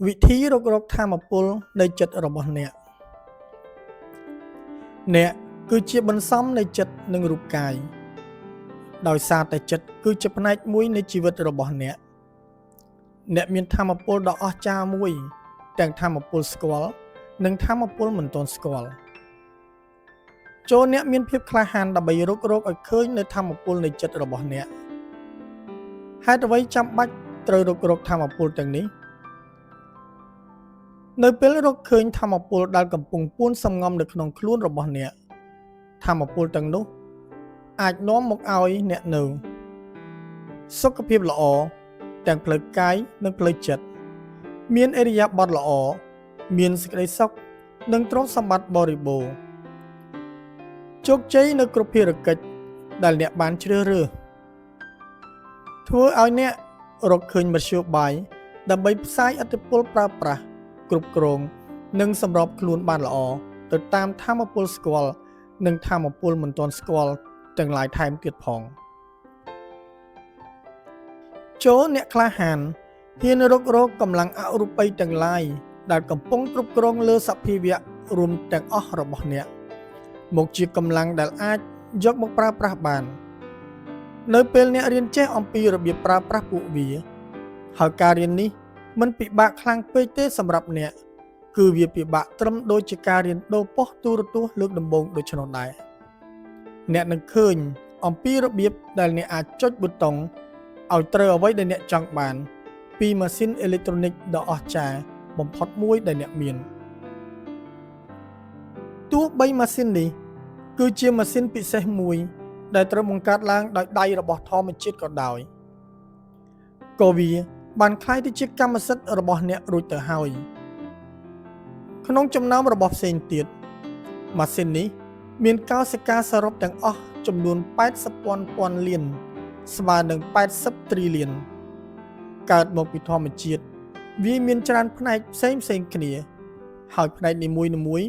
វិធីរករកធម៌ពលនៃចិត្តរបស់អ្នកគឺជាបន្សំនៃចិត្តនិងរូបកាយដោយសារតែចិត្តគឺជាផ្នែកមួយនៃជីវិតរបស់អ្នកមានធម៌ពលដ៏អស្ចារ្យមួយទាំងធម៌ពលស្គាល់និងធម៌ពលមិនទាន់ស្គាល់ចូលអ្នកមានភាពក្លាហានដើម្បីរកឲ្យឃើញនៅធម៌ពលនៃចិត្តរបស់អ្នកហេតុអ្វីចាំបាច់ត្រូវរកធម៌ពលទាំងនេះនៅពេលរកឃើញធម៌ពលដែលកំពុងពួនសំងំនៅក្នុងខ្លួនរបស់អ្នកធម៌ពលទាំងនោះអាចនាំមកឲ្យអ្នកនៅសុខភាពល្អទាំងផ្លូវកាយនិងផ្លូវចិត្តមានឥរិយាបថល្អមានសេចក្តីសុខនិងទ្រព្យសម្បត្តិបរិបូរណ៍ជោគជ័យនៅគ្រប់ភារកិច្ចដែលអ្នកបានជ្រើសរើសធ្វើឲ្យអ្នករកឃើញមធ្យោបាយដើម្បីផ្សាយឥទ្ធិពលប្រើប្រាស់គ្រប់គ្រងនិងសម្របខ្លួនបានល្អទៅតាមធម៌ពលស្គាល់និងធម៌ពលមិនទាន់ស្គាល់ទាំងឡាយថែមទៀតផងចូលអ្នកក្លាហានហ៊ានរកកម្លាំងអរូបីទាំងឡាយដែលកំពុងគ្រប់គ្រងលើសភាវៈរួមទាំងអស់របស់អ្នកមកជាកម្លាំងដែលអាចយកមកប្រើប្រាស់បាននៅពេលអ្នករៀនចេះអំពីរបៀបប្រើប្រាស់ពួកវាហើយការរៀននេះមិនពិបាកខ្លាំងពេកទេសម្រាប់អ្នកគឺវាពិបាកត្រឹមដូចជាការរៀនដូរប៉ុស្តិ៍ទូរទស្សន៍លើកដំបូងដូច្នោះដែរអ្នកនឹងឃើញអំពីរបៀបដែលអ្នកអាចចុចប៊ូតុងឲ្យត្រូវអ្វីដែលអ្នកចង់បានពីម៉ាស៊ីនអេឡិចត្រូនិកដ៏អស្ចារ្យបំផុតមួយដែលអ្នកមានទោះបីម៉ាស៊ីននេះគឺជាម៉ាស៊ីនពិសេសមួយដែលត្រូវបង្កើតឡើងដោយដៃរបស់ធម្មជាតិក៏ដោយក៏វាបានក្លាយទៅជាកម្មសិទ្ធិរបស់អ្នករួចទៅហើយក្នុងចំណោមរបស់ផ្សេងទៀតម៉ាស៊ីននេះមានកោសិកាសរុបទាំងអស់ចំនួន80,000 លានស្មើនឹង80 trillion កើតមកពីធម្មជាតិវាមានច្រើនផ្នែកផ្សេងគ្នាហើយផ្នែកនីមួយ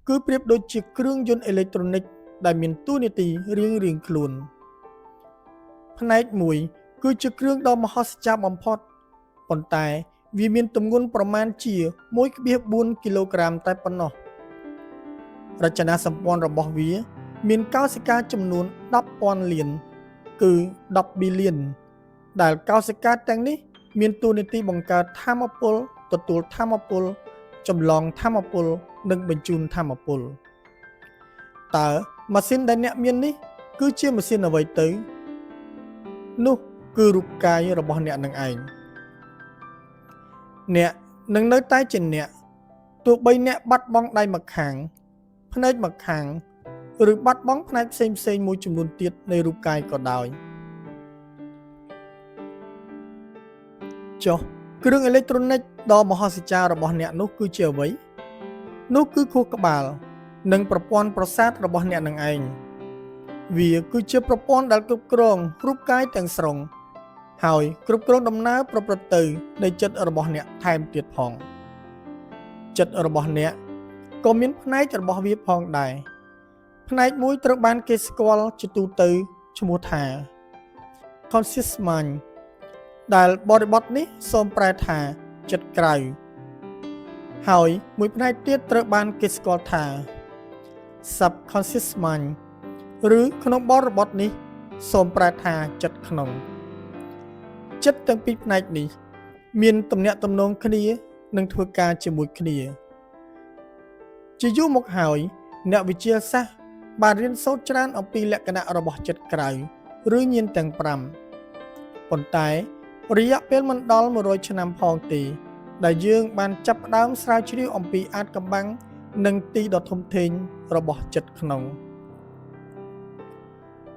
គឺប្រៀបដូចជាគ្រឿងយន្តអេឡិចត្រូនិកដែលមានតួនាទីរៀងខ្លួនផ្នែកមួយគឺជាគ្រឿងដ៏មហស្ចារ្យបំផុតប៉ុន្តែវាមានទម្ងន់ប្រមាណជា 1.4 គីឡូក្រាមតែប៉ុណ្ណោះរចនាសម្ព័ន្ធរបស់វាមានកោសិកាចំនួន 10,000 លានគឺ10 billion ដែលកោសិកាទាំងនេះមានតួនាទីបង្កើតថាមពលទទួលថាមពលចម្លងថាមពលនិងបញ្ជូនថាមពលតើម៉ាស៊ីនដែលអ្នកមាននេះគឺជាម៉ាស៊ីនអ្វីទៅនោះគឺរូបកាយរបស់អ្នកនឹងឯងអ្នកនឹងនៅតែជាអ្នកទោះបីអ្នកបាត់បង់ដៃម្ខាងភ្នែកម្ខាងឬបាត់បង់ផ្នែកផ្សេងមួយចំនួនទៀតនៃរូបកាយក៏ដោយចុះគ្រឿងអេឡិចត្រូនិកដ៏មហស្ចារ្យរបស់អ្នកនោះគឺជាអ្វីនោះគឺខួរក្បាលនិងប្រព័ន្ធប្រសាទរបស់អ្នកនឹងឯងវាគឺជាប្រព័ន្ធដែលគ្រប់គ្រងរូបកាយទាំងស្រុងហើយគ្រប់គ្រងដំណើរប្រព្រឹត្តទៅនៃចិត្តរបស់អ្នកថែមទៀតផងចិត្តរបស់អ្នកក៏មានផ្នែករបស់វាផងដែរផ្នែកមួយត្រូវបានគេស្គាល់ជាទូទៅឈ្មោះថា conscious mind ដែលបរិបទនេះសូមប្រែថាចិត្តក្រៅហើយមួយផ្នែកទៀតត្រូវបានគេស្គាល់ថា subconscious mind ឬក្នុងបរិបទនេះសូមប្រែថាចិត្តក្នុងចិត្តទាំងពីរផ្នែកនេះមានទំនាក់ទំនងគ្នានិងធ្វើការជាមួយគ្នាជាយូរមកហើយអ្នកវិទ្យាសាស្ត្របានរៀនសូត្រច្រើនអំពីលក្ខណៈរបស់ចិត្តក្រៅឬញាណទាំង5ប៉ុន្តែរយៈពេលមិនដល់100ឆ្នាំផងទេដែលយើងបានចាប់ផ្ដើមស្រាវជ្រាវអំពីអាថ៌កំបាំងនិងទីដ៏ធំធេងរបស់ចិត្តក្នុង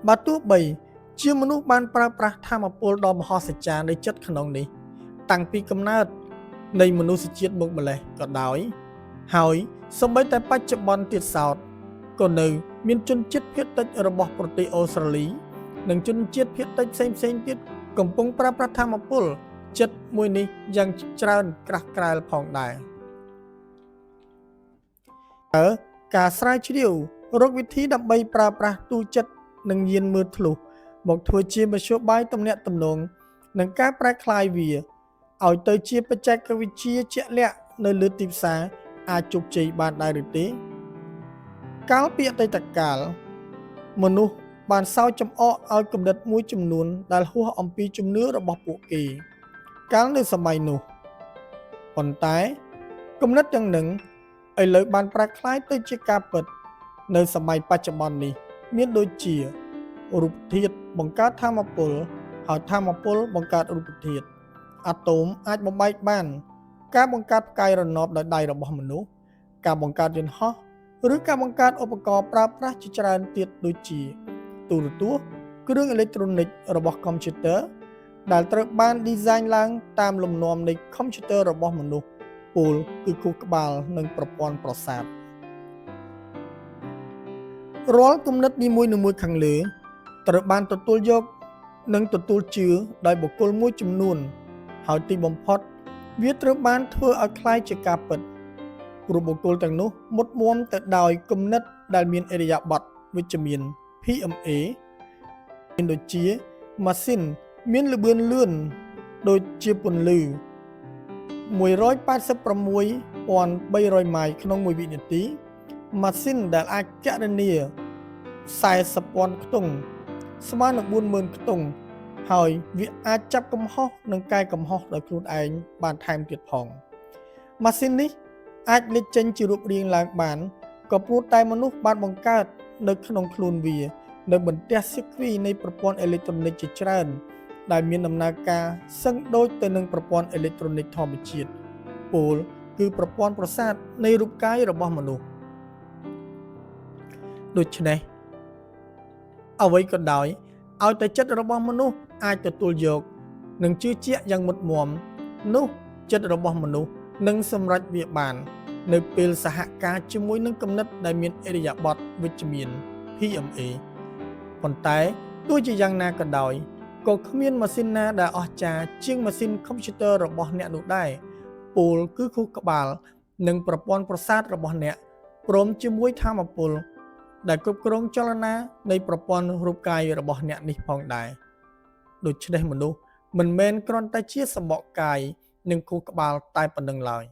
បើទោះបីជាមនុស្សបានប្រើប្រាស់ថាមពលដ៏មហស្ចារ្យនៃចិត្តក្នុងនេះតាំងពីកំណើតនៃមនុស្សជាតិមកម្លេះក៏ដោយហើយសូម្បីតែបច្ចុប្បន្នទៀតសោតក៏នៅមានជនជាតិភាគតិចរបស់ប្រទេសអូស្ត្រាលីនិងជនជាតិភាគតិចផ្សេងទៀតកំពុងប្រើប្រាស់ថាមពលចិត្តមួយនេះយ៉ាងច្រើនក្រាស់ក្រែលផងដែរការស្រាវជ្រាវរកវិធីដើម្បីប្រើប្រាស់ទូចិត្តនិងយានមើលធ្លុះមកធ្វើជាមធ្យោបាយទំនាក់ទំនងនិងការប្រែក្លាយវា ឲ្យទៅជាបច្ចេកវិទ្យាជាក់លាក់នៅលើទីផ្សារអាចជោគជ័យបានដែរឬទេកាលពីអតីតកាលមនុស្សបានសើចចំអកឲ្យគំនិតមួយចំនួនដែលហួសអំពីជំនឿរបស់ពួកគេកាលនៅសម័យនោះប៉ុន្តែគំនិតទាំងនឹងឥឡូវបានប្រែក្លាយទៅជាការពិតនៅសម័យបច្ចុប្បន្ននេះមានដូចជារូបធាតុបង្កើតថាមពលហើយថាមពលបង្កើតរូបធាតុអាតូមអាចបំបែកបានការបង្កើតផ្កាយរណបដោយដៃរបស់មនុស្សការបង្កើតយន្តហោះឬការបង្កើតឧបករណ៍ប្រើប្រាស់ជាច្រើនទៀតដូចជាទូរទស្សន៍គ្រឿងអេឡិចត្រូនិករបស់កុំព្យូទ័រដែលត្រូវបានឌីហ្សាញឡើងតាមលំនាំនៃកុំព្យូទ័ររបស់មនុស្សពោលគឺខួរក្បាលនិងប្រព័ន្ធប្រសាទរាល់គំនិតនីមួយៗខាងលើត្រូវបានទទួលយកនិងទទួលជឿដោយបុគ្គលមួយចំនួនហើយទីបំផុតវាត្រូវបានធ្វើឲ្យคล้ายជាការពិតព្រោះបុគ្គលទាំងនោះមុតមាំទៅដោយគំនិតដែលមានឥរិយាបថវិជ្ជមាន PMA មានដូចជាម៉ាស៊ីនមានល្បឿនលឿនដូចជាពន្លឺ 186,300 ម៉ាយក្នុង1វិនាទីម៉ាស៊ីនដែលអាចគណនា 40,000 ខ្ទង់ស្មើនឹង 40,000 ខ្ទង់ហើយវាអាចចាប់កំហុសនិងកែកំហុសដោយខ្លួនឯងបានថែមទៀតផងម៉ាស៊ីននេះអាចលេចចេញជារូបរាងឡើងបានក៏ព្រោះតែមនុស្សបានបង្កើតនៅក្នុងខ្លួនវានៅបន្ទះស៊ីគ្វីនៃប្រព័ន្ធអេឡិចត្រូនិកជាច្រើនដែលមានដំណើរការសឹងដូចទៅនឹងប្រព័ន្ធអេឡិចត្រូនិកធម្មជាតិពោលគឺប្រព័ន្ធប្រសាទនៃរូបកាយរបស់មនុស្សដូច្នេះអ្វីក៏ដោយឲ្យតែចិត្តរបស់មនុស្សអាចទទួលយកនិងជឿជាក់យ៉ាងមុតមាំនោះចិត្តរបស់មនុស្សនឹងសម្រេចវាបាននៅពេលសហការជាមួយនឹងគំនិតដែលមានឥរិយាបថវិជ្ជមាន PMA ប៉ុន្តែទោះជាយ៉ាងណាក៏ដោយក៏គ្មានម៉ាស៊ីនណាដែលអស្ចារ្យជាងម៉ាស៊ីនកុំព្យូទ័ររបស់អ្នកនោះដែរពោលគឺខួរក្បាលនិងប្រព័ន្ធប្រសាទរបស់អ្នកព្រមជាមួយថាមពលដែលគ្រប់គ្រងចលនានៃប្រព័ន្ធរូបកាយរបស់អ្នកនេះផងដែរដូច្នេះមនុស្សមិនមែនគ្រាន់តែជាសម្បកកាយនិងខួរក្បាលតែប៉ុណ្្នឹងឡើយ